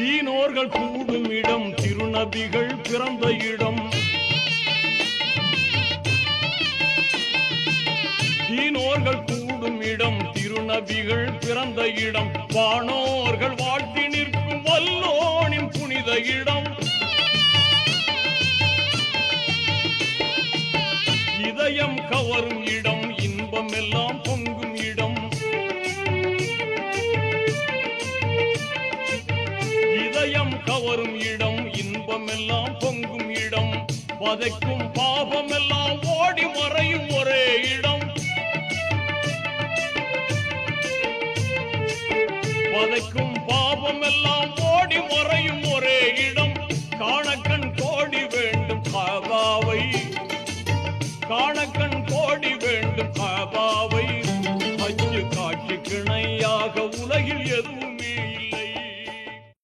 தீனோர்கள் கூடும் இடம் திருநபிகள் பிறந்த இடம் தீனோர்கள் கூடும் இடம் திருநபிகள் பிறந்த இடம் வானோர்கள் வாழ்த்தி நிற்கும் வல்லோனின் புனித இடம் இதயம் கவரும் இடம் இன்பம் எல்லாம் பொங்கும் இடம் இதயம் கவரும் இடம் இன்பம் எல்லாம் பொங்கும் இடம் வதைக்கும் பாவம் எல்லாம் ஓடி மறையும் ஒரே இடம் வதைக்கும் பாவம் எல்லாம் ஓடி மறையும் ஒரே இடம் காணக்கண் கோடி வேண்டும் காபாவை காணக்கண் கோடி வேண்டும் காபாவை அஞ்சு காட்சி கிணையாக உலகில் எதுவும்